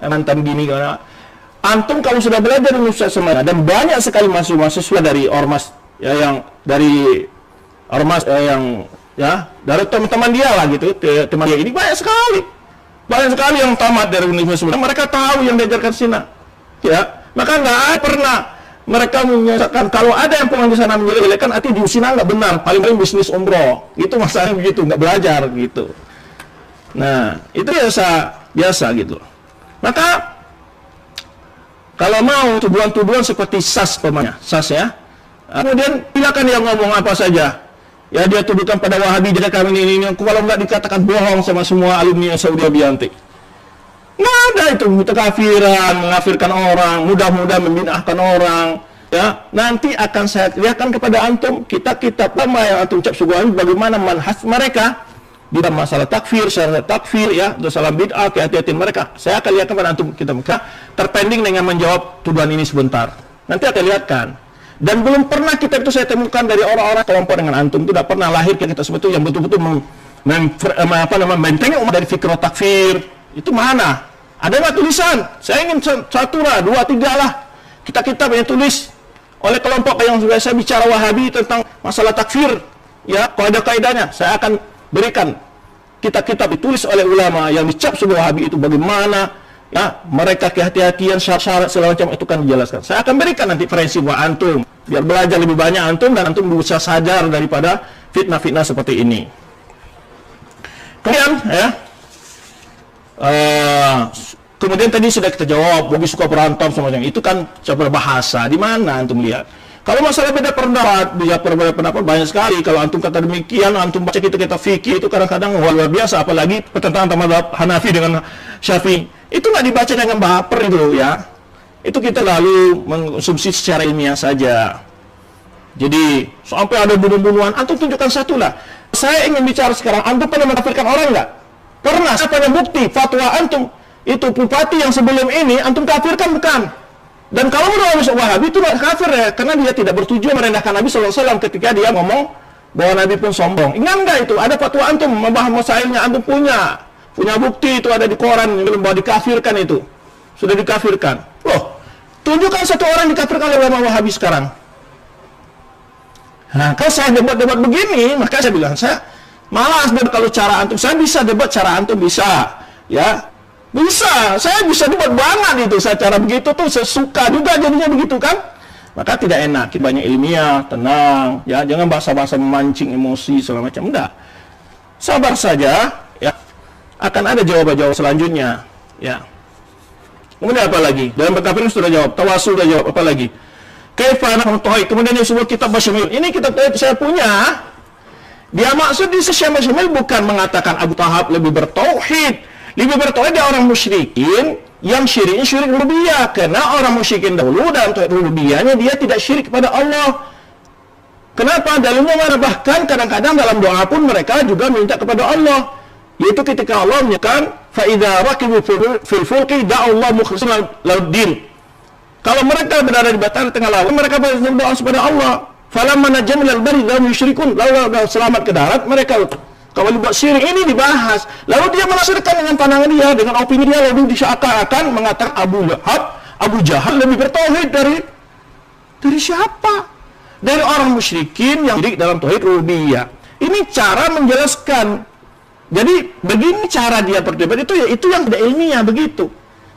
mantan gini karena antum kalau sudah belajar Universitas Semarang dan banyak sekali mahasiswa dari ormas ya, yang dari ormas yang ya dari teman-teman dia lah gitu, teman dia ini banyak sekali yang tamat dari Universitas Semarang. Mereka tahu yang diajarkan sini, ya. Maka nggak pernah mereka menyatakan kalau ada yang pulang di sana menjelek-jelekan, artinya di sini nggak benar, paling bisnis umroh, itu masalahnya begitu, nggak belajar gitu. Nah itu biasa gitu. Maka kalau mau tuduhan-tuduhan seperti SAS ya. Kemudian silakan dia ngomong apa saja. Ya dia tuduhkan pada Wahabi, dia kami ini. Kalau nggak dikatakan bohong sama semua alumni Saudi Abiyanti. Nggak ada itu kekafiran, mengkafirkan orang, mudah-mudah membid'ahkan orang. Ya, nanti akan saya lihatkan kepada antum kitab-kitab lama yang antum ucap suguhan bagaimana manhaj mereka di dalam masalah takfir, syarat takfir, ya, dalam bid'ah, kehati-hatian mereka. Saya akan lihatkan kepada antum kitab mereka terpending dengan menjawab tuduhan ini sebentar. Nanti akan lihatkan. Dan belum pernah kitab itu saya temukan dari orang-orang kelompok dengan antum, tidak pernah lahir kita seperti itu yang betul-betul membentengi umat dari fikir takfir. Itu mana? Ada nggak tulisan? Saya ingin satu lah, dua, tiga lah kitab-kitab yang tulis oleh kelompok yang saya bicara Wahabi tentang masalah takfir, ya, kaidah-kaidahnya. Saya akan berikan kitab-kitab ditulis oleh ulama yang dicap sebagai Wahabi itu bagaimana, ya, mereka kehati-hatian, syarat-syarat segala macam itu kan dijelaskan. Saya akan berikan nanti referensi buat antum biar belajar lebih banyak antum dan antum bisa sadar daripada fitnah-fitnah seperti ini. Kemudian, ya, kemudian tadi sudah kita jawab, bagi suka berantem semacam itu kan cara bahasa. Di mana antum lihat? Kalau masalah beda pendapat, beda pendapat banyak sekali. Kalau antum kata demikian, antum baca kita fikih itu kadang-kadang luar biasa. Apalagi pertentangan antara Hanafi dengan Syafi'i. Itu nggak dibaca dengan baper itu, ya. Itu kita lalu mengkonsumsi secara ilmiah saja. Jadi sampai ada bunuh-bunuhan, antum tunjukkan satu lah. Saya ingin bicara sekarang, antum pernah mengkafirkan orang nggak? Pernah. Saya punya bukti fatwa antum. Itu bupati yang sebelum ini antum kafirkan bukan? Dan kalau udah masuk Wahabi itu nggak kafir ya, karena dia tidak bertujuan merendahkan Nabi SAW ketika dia ngomong bahwa Nabi pun sombong. Ingat nggak itu? Ada fatwa antum membahas masailnya antum punya bukti itu ada di koran yang bahwa dikafirkan itu sudah dikafirkan. Loh, tunjukkan satu orang dikafirkan oleh ulama Wahabi sekarang. Nah, kalau saya debat-debat begini, maka saya bilang saya malas debat kalau cara antum. Saya bisa debat cara antum bisa, ya. Bisa, saya bisa debat banget itu. Saya cara begitu tuh saya suka juga jadinya begitu kan. Maka tidak enak, kita banyak ilmiah, tenang, ya, jangan bahasa-bahasa memancing emosi segala macam. Enggak. Sabar saja, ya. Akan ada jawaban-jawaban selanjutnya, ya. Kemudian apa lagi? Dalam perkafiran sudah jawab, tawasul sudah jawab, apa lagi? Kaifana tauhid. Kemudian yang sebuah kitab Masyamil. Ini kitab tauhid saya punya. Dia maksud di Syekh Masyamil bukan mengatakan Abu Tahab lebih bertauhid. Lebih bertauhid dia orang musyrikin yang syiriknya syirik rububiyah. Karena orang musyrikin dahulu dalam tauhid rububiyahnya dia tidak syirik kepada Allah. Kenapa? Dalilnya mana? Bahkan kadang-kadang dalam doa pun mereka juga minta kepada Allah. Yaitu ketika Allah menyatakan fa idza raqibu fil fulki da'allahu mukhlishan lahuddin. Kalau mereka berada di batas tengah laut, mereka berdoa kepada Allah. Falamma najjal al-barri lahum yusyrikun. Lalu selamat ke darat, mereka kalau buat syirik ini dibahas. Lalu dia menafsirkan dengan pandangan dia, dengan opini dia, lalu diseakan-akan mengatakan Abu Jahal lebih bertauhid dari siapa? Dari orang musyrikin yang syirik dalam tauhid rububiyah. Ini cara menjelaskan. Jadi begini cara dia berdebat itu, ya itu yang tidak ilmiah begitu.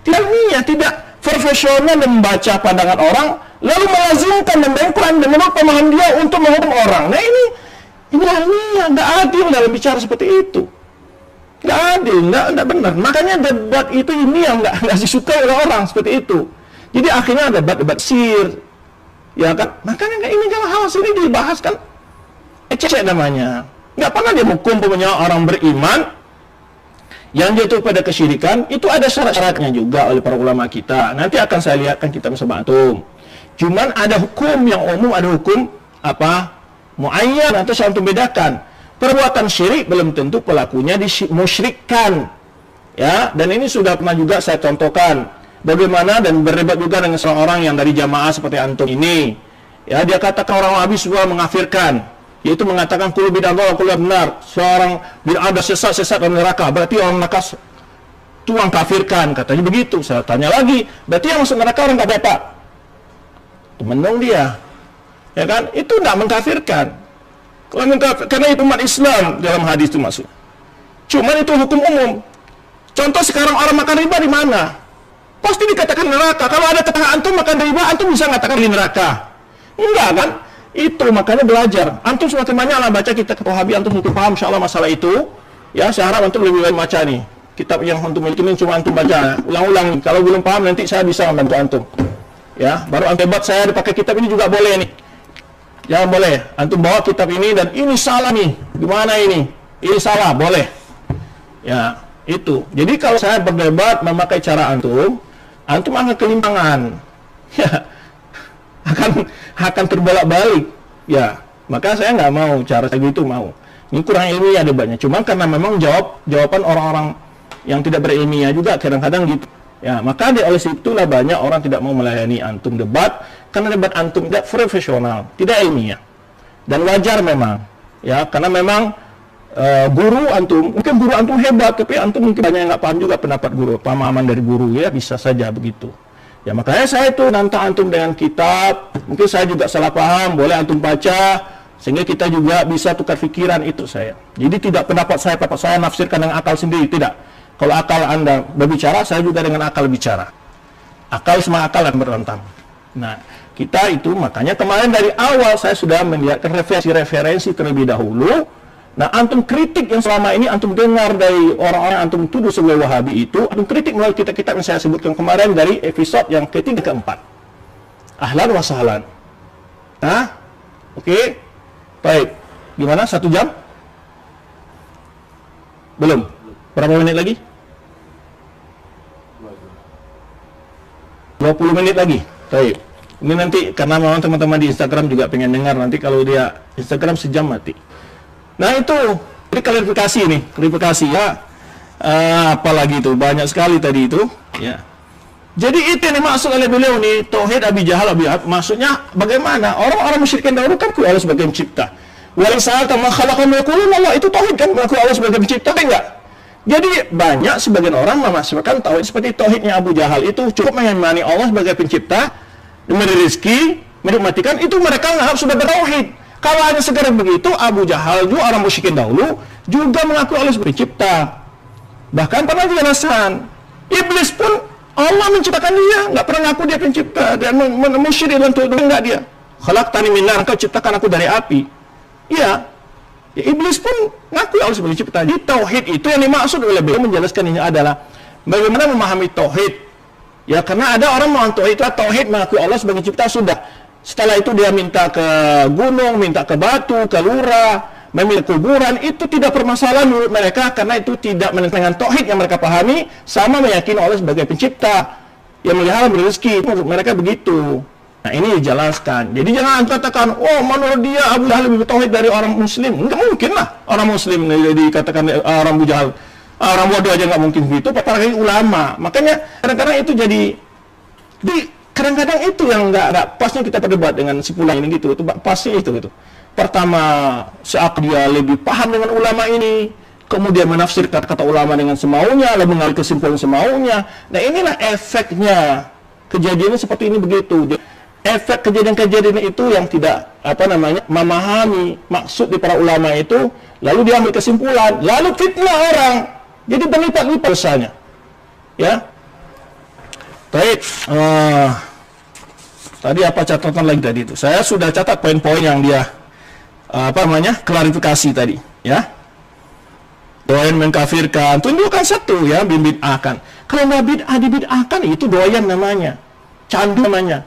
Tidak ilmiah, tidak profesional membaca pandangan orang, lalu melazimkan membengkok menurut pemahaman dia untuk menghukum orang. Nah ini ilmiah, tidak adil dalam bicara seperti itu. Tidak adil, tidak benar. Makanya debat itu ini yang tidak disukai oleh orang seperti itu. Jadi akhirnya ada debat sir, ya kan? Makanya ini kalau hal ini dibahas kan, ecek namanya. Nggak pernah dia hukum punya orang beriman yang jatuh pada kesyirikan, itu ada syarat-syaratnya juga oleh para ulama kita. Nanti akan saya lihatkan kita bersama antum. Cuman ada hukum yang umum, ada hukum apa? Muayyan, atau saya untuk bedakan. Perbuatan syirik belum tentu pelakunya dimusyrikkan. Ya, dan ini sudah pernah juga saya contohkan. Bagaimana dan berdebat juga dengan seorang yang dari jamaah seperti antum ini. Ya, dia katakan orang Wahabi semua mengafirkan. Yaitu mengatakan kullu bid'ah wa kullu benar. Seorang bid'ah ada sesat dalam neraka. Berarti orang neraka tuang kafirkan, katanya begitu. Saya tanya lagi, berarti yang masuk neraka orang kafir apa? Menung dia. Ya kan? Itu tidak mengkafirkan. Kalau karena itu umat Islam dalam hadis itu masuk. Cuman itu hukum umum. Contoh sekarang orang makan riba di mana? Pasti dikatakan neraka. Kalau ada tetangga antum makan riba, antum bisa mengatakan di neraka. Enggak kan? Itu makanya belajar. Antum semakin banyak lah baca kitab Wahabi, antum untuk paham insyaallah masalah itu. Ya, saya harap antum lebih banyak baca nih. Kitab yang antum miliki ini cuma antum baca, ulang-ulang. Kalau belum paham nanti saya bisa membantu antum. Ya, baru antum hebat saya dipakai kitab ini juga boleh nih. Jangan boleh. Antum bawa kitab ini dan ini salah nih. Gimana ini? Ini salah, boleh. Ya. Itu. Jadi kalau saya berdebat memakai cara antum akan kelimpangan. Ya, akan terbolak-balik. Ya, maka saya nggak mau cara kayak gitu mau. Ini kurang ilmiah debatnya. Cuma karena memang jawaban orang-orang yang tidak berilmiah juga kadang-kadang gitu. Ya, maka oleh situlah banyak orang tidak mau melayani antum debat karena debat antum tidak profesional, tidak ilmiah. Dan wajar memang. Ya, karena memang guru antum hebat, tapi antum mungkin banyak yang nggak paham juga pendapat guru, pemahaman dari guru, ya bisa saja begitu. Ya makanya saya itu nantang antum dengan kitab, mungkin saya juga salah paham, boleh antum baca, sehingga kita juga bisa tukar pikiran itu saya. Jadi tidak pendapat saya nafsirkan dengan akal sendiri, tidak. Kalau akal Anda berbicara, saya juga dengan akal bicara. Akal sama akal yang berontam. Nah, kita itu makanya kemarin dari awal saya sudah melihatkan referensi terlebih dahulu. Nah, antum kritik yang selama ini antum dengar dari orang-orang antum tuduh sebagai Wahabi itu, antum kritik melalui kitab-kitab yang saya sebutkan kemarin dari episode yang ketiga keempat. Ahlan wa sahlan. Nah, oke. Baik. Gimana? 1 jam? Belum. Berapa menit lagi? 20 menit lagi. Baik. Ini nanti karena memang teman-teman di Instagram juga pengen dengar, nanti kalau dia Instagram sejam mati. Nah itu, ini klarifikasi ya. Apalagi itu, banyak sekali tadi itu. Ya. Jadi itu yang dimaksud oleh beliau nih, tauhid Abi Jahal, maksudnya bagaimana? Orang-orang musyrikin dahulu kan Allah sebagai pencipta. Walau saat ma khalaqam yaqulun Allah, itu tauhid kan, mengaku Allah sebagai pencipta, enggak? Jadi banyak sebagian orang memasukkan tauhid seperti tauhidnya Abu Jahal itu cukup mengimani Allah sebagai pencipta, memberi rezeki, menikmatikan, itu mereka anggap sudah bertauhid. Kalau hanya sekedar begitu, Abu Jahal juga orang musyrikin dahulu juga mengaku Allah sebagai pencipta. Bahkan pernah dijelasan, iblis pun Allah menciptakan dia, nggak pernah ngaku dia pencipta dan musyrik dan tuduh enggak dia. Khalaqtani min nar, engkau ciptakan aku dari api. Iya. Ya, iblis pun ngaku Allah sebagai pencipta. Di tauhid itu yang dimaksud oleh beliau menjelaskan ini adalah bagaimana memahami tauhid. Ya, karena ada orang memahami tauhid mengakui Allah sebagai pencipta sudah. Setelah itu dia minta ke gunung, minta ke batu, ke lurah, meminta kuburan, itu tidak permasalahan menurut mereka karena itu tidak menentang tauhid yang mereka pahami, sama meyakini Allah sebagai pencipta yang melihara rezeki. Menurut mereka begitu. Nah, ini dijelaskan. Jadi jangan katakan, oh menurut dia Abu Jahal lebih bertauhid dari orang muslim. Enggak mungkin lah orang muslim dikatakan orang Abu Jahal. Orang bodoh aja nggak mungkin begitu, apalagi ulama. Makanya kadang-kadang itu jadi kadang-kadang itu yang nggak pasnya kita berdebat dengan si pulang ini gitu. Itu pasti itu gitu. Pertama, saat dia lebih paham dengan ulama ini, kemudian menafsirkan kata ulama dengan semaunya, lalu mengambil kesimpulan semaunya. Nah, inilah efeknya kejadiannya seperti ini begitu. Efek kejadian-kejadian itu yang tidak memahami maksud di para ulama itu, lalu dia ambil kesimpulan, lalu fitnah orang, jadi berlipat-lipat dosanya. Ya. Baik. Tadi apa catatan lagi tadi itu? Saya sudah catat poin-poin yang dia klarifikasi tadi, ya. Doyan mengkafirkan, tunjukkan satu ya, bid'ahkan. Kalau nggak bid'ah dibid'ahkan, itu doyan namanya, candu namanya.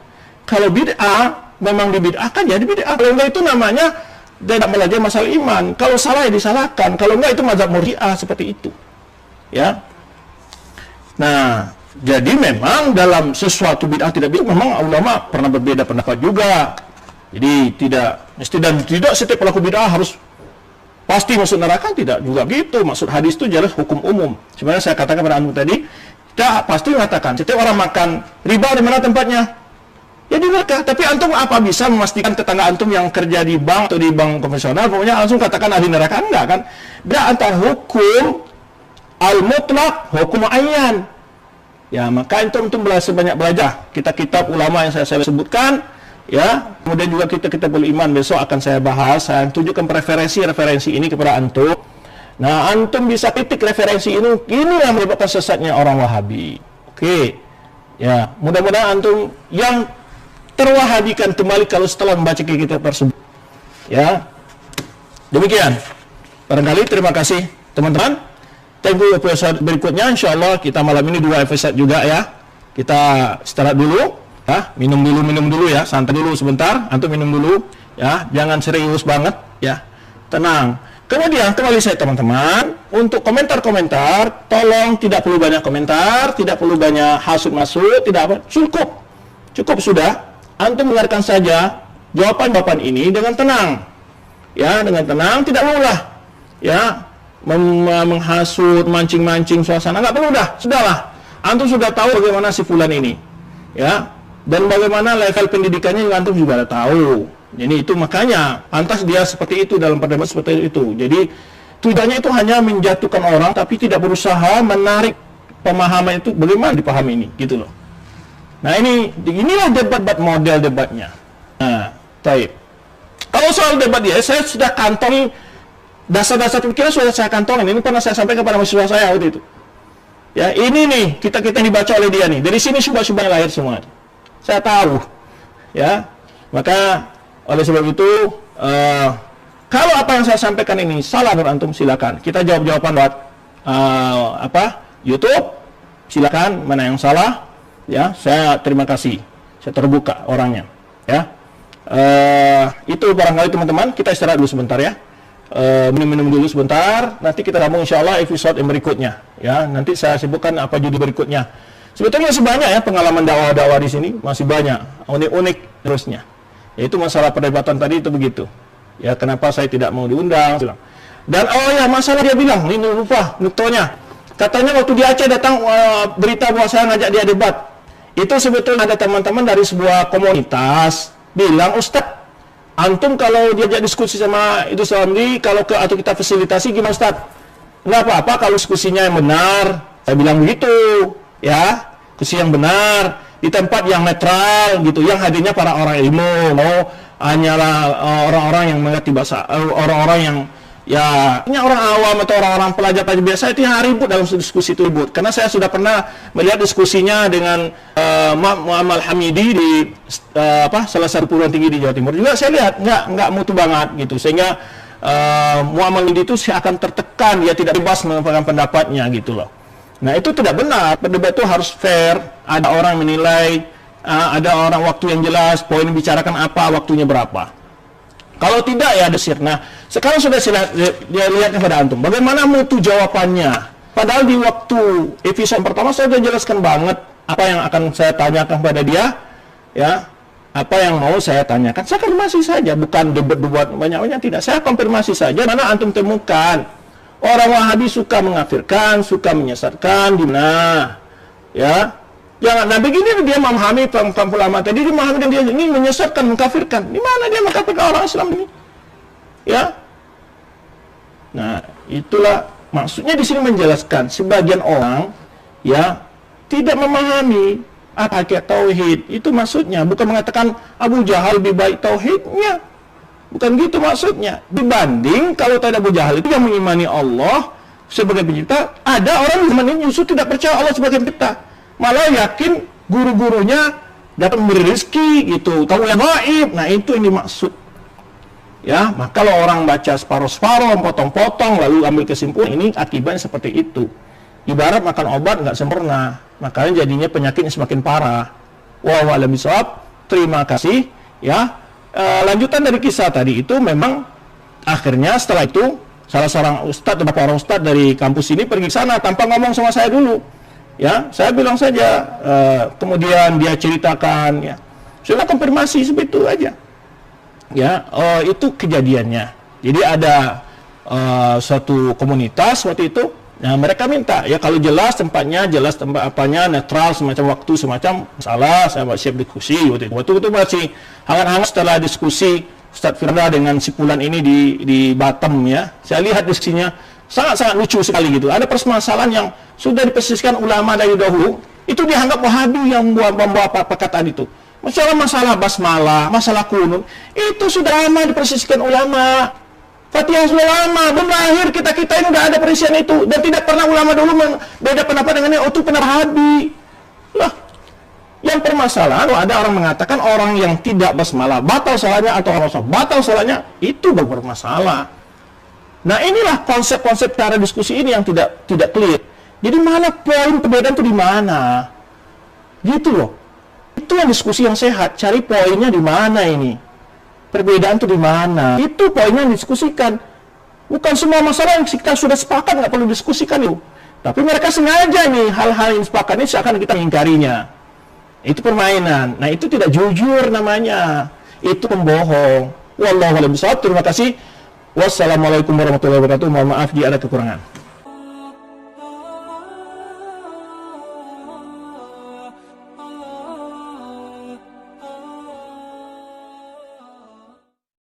Kalau bid'ah memang dibid'ahkan ya dibid'ah. Kalau enggak itu namanya tidak belajar masalah iman. Kalau salah ya disalahkan. Kalau enggak itu mazhab Murji'ah seperti itu. Ya. Nah, jadi memang dalam sesuatu bid'ah tidak bid'ah memang ulama pernah berbeda pendapat juga. Jadi tidak mesti dan tidak setiap pelaku bid'ah harus pasti masuk neraka, tidak juga gitu. Maksud hadis itu jelas hukum umum. Sebenarnya saya katakan pada antum tadi, kita pasti mengatakan setiap orang makan riba di mana tempatnya? Ya di neraka. Tapi antum apa bisa memastikan tetangga antum yang kerja di bank atau di bank konvensional, pokoknya langsung katakan ahli neraka? Enggak kan? Beda antara hukum al-mutlaq, hukum ayyan. Ya, maka antum belajar banyak belajar kitab-kitab ulama yang saya sebutkan, ya. Kemudian juga kita beriman besok akan saya bahas, saya tunjukkan referensi ini kepada antum. Nah, antum bisa titik referensi ini yang menyebabkan sesatnya orang Wahabi. Oke. Ya, mudah-mudahan antum yang terwahabikan kembali kalau setelah membaca kitab tersebut. Ya. Demikian. Barangkali terima kasih teman-teman. Tunggu episode berikutnya, insyaallah kita malam ini 2 episode juga ya. Kita istirahat dulu, ya. Minum dulu ya, santai dulu sebentar, antum minum dulu ya, jangan serius banget ya. Tenang. Kemudian kembali saya teman-teman, untuk komentar-komentar, tolong tidak perlu banyak komentar, tidak perlu banyak hasut masuk, tidak apa, cukup sudah. Antum dengarkan saja jawaban-jawaban ini dengan tenang, ya, dengan tenang, tidak perlulah, ya, menghasut, mancing-mancing suasana, nggak perlu dah, sudahlah. Antum sudah tahu bagaimana si fulan ini, ya, dan bagaimana level pendidikannya juga antum juga ada tahu. Jadi itu makanya pantas dia seperti itu dalam perdebat seperti itu. Jadi tujuannya itu hanya menjatuhkan orang, tapi tidak berusaha menarik pemahaman itu bagaimana dipahami ini, gitu loh. Nah inilah debat model debatnya. Nah, baik. Kalau soal debat dia, saya sudah kantongi dasar-dasar pikiran sudah saya kantongin. Ini pernah saya sampaikan kepada mahasiswa saya waktu itu. Ya, ini nih kita dibaca oleh dia nih. Dari sini subah-subahnya lahir semua. Saya tahu, ya. Maka oleh sebab itu, kalau apa yang saya sampaikan ini salah menurut antum, silakan. Kita jawab-jawaban buat YouTube. Silakan, mana yang salah, ya. Saya terima kasih. Saya terbuka orangnya, ya. Itu barangkali teman-teman. Kita istirahat dulu sebentar ya. Minum-minum dulu sebentar. Nanti kita sambung insyaallah episode yang berikutnya, ya. Nanti saya sebutkan apa judul berikutnya. Sebetulnya masih banyak ya pengalaman dakwah-dakwah di sini, masih banyak unik-unik terusnya. Yaitu masalah perdebatan tadi itu begitu. Ya, kenapa saya tidak mau diundang? Dan masalah dia bilang, ini lupa nuktonya. Katanya waktu di Aceh datang berita bahwa saya ngajak dia debat. Itu sebetulnya ada teman-teman dari sebuah komunitas bilang, Ustadz, antum kalau diajak diskusi sama itu Sandi, kalau atau kita fasilitasi gimana Ustadz? Nggak apa-apa kalau diskusinya yang benar. Saya bilang begitu, ya, diskusi yang benar. Di tempat yang netral gitu, yang hadirnya para orang ilmu, hanyalah orang-orang yang mengerti bahasa, orang-orang yang ya ini orang awam atau orang-orang pelajar biasa itu yang ribut dalam diskusi itu ribut. Karena saya sudah pernah melihat diskusinya dengan Muhammad Hamidi di salah satu perguruan tinggi di Jawa Timur juga, saya lihat nggak mutu banget gitu, sehingga Muhammad Hamidi itu akan tertekan, dia tidak bebas menyampaikan pendapatnya gitu loh. Nah itu tidak benar, berdebat itu harus fair, ada orang menilai, ada orang waktu yang jelas, poin dibicarakan apa, waktunya berapa. Kalau tidak ya ada sir. Nah sekarang sudah dia lihat kepada antum, bagaimana mutu jawabannya. Padahal di waktu episode pertama saya sudah jelaskan banget apa yang akan saya tanyakan kepada dia, ya, apa yang mau saya tanyakan. Saya konfirmasi saja, bukan debat banyak-banyak, tidak. Saya konfirmasi saja, mana antum temukan orang Wahabi suka mengkafirkan, suka menyesatkan, di mana, ya, jangan. Nah begini dia memahami paham ulama tadi, dia memahami dan dia ini menyesatkan, mengkafirkan. Di mana dia mengkafirkan orang Islam ini, ya? Nah itulah maksudnya di sini menjelaskan sebagian orang, ya, tidak memahami apa hakikat tauhid. Itu maksudnya, bukan mengatakan Abu Jahal lebih baik tauhidnya. Bukan gitu maksudnya. Dibanding kalau tak ada Abu Jahal itu yang mengimani Allah sebagai pencipta, ada orang yang justru tidak percaya Allah sebagai pencipta, malah yakin guru-gurunya dapat memberi rezeki gitu, tahu yang gaib. Nah itu yang dimaksud, ya. Maka kalau orang baca separuh-separuh, potong-potong, lalu ambil kesimpulan, ini akibatnya seperti itu. Ibarat makan obat nggak sempurna, makanya jadinya penyakitnya semakin parah. Wallahu a'lam bishawab. Terima kasih, ya. Lanjutan dari kisah tadi itu memang akhirnya setelah itu salah seorang ustadz, beberapa orang ustadz dari kampus ini pergi ke sana tanpa ngomong sama saya dulu, ya. Saya bilang saja, kemudian dia ceritakan, ya, sudah konfirmasi seperti itu aja, ya. Itu kejadiannya. Jadi ada suatu komunitas waktu itu. Nah, mereka minta, ya, kalau jelas tempatnya, jelas tempat apanya, netral, semacam waktu, semacam masalah, saya siap diskusi. Waktu itu masih hangat-hangat setelah diskusi Ustadz Firda dengan si Fulan ini di Batam, ya. Saya lihat diskusinya sangat-sangat lucu sekali gitu. Ada permasalahan yang sudah dipersiskan ulama dari dahulu, itu dianggap Wahabi yang membawa perkataan itu. Masalah basmalah, masalah kunut, itu sudah lama dipersiskan ulama. Fatihah sudah lama, belum lahir kita ini udah ada perisian itu, dan tidak pernah ulama dulu beda pendapat dengannya. Itu benar Wahabi lah. Yang permasalahan ada orang mengatakan orang yang tidak basmalah batal salahnya, atau orang batal salahnya, itu bermasalah. Nah inilah konsep-konsep cara diskusi ini yang tidak clear. Jadi mana poin perbedaan itu di mana? Gitu loh. Itu yang diskusi yang sehat, cari poinnya di mana ini. Perbedaan itu di mana? Itu poinnya yang didiskusikan. Bukan semua masalah yang kita sudah sepakat nggak perlu diskusikan itu. Tapi mereka sengaja nih hal-hal yang sepakat ini seakan kita mengingkarinya. Itu permainan. Nah itu tidak jujur namanya. Itu pembohong. Wallahu a'lam bishawab. Terima kasih. Wassalamualaikum warahmatullahi wabarakatuh. Mohon maaf jika ada kekurangan.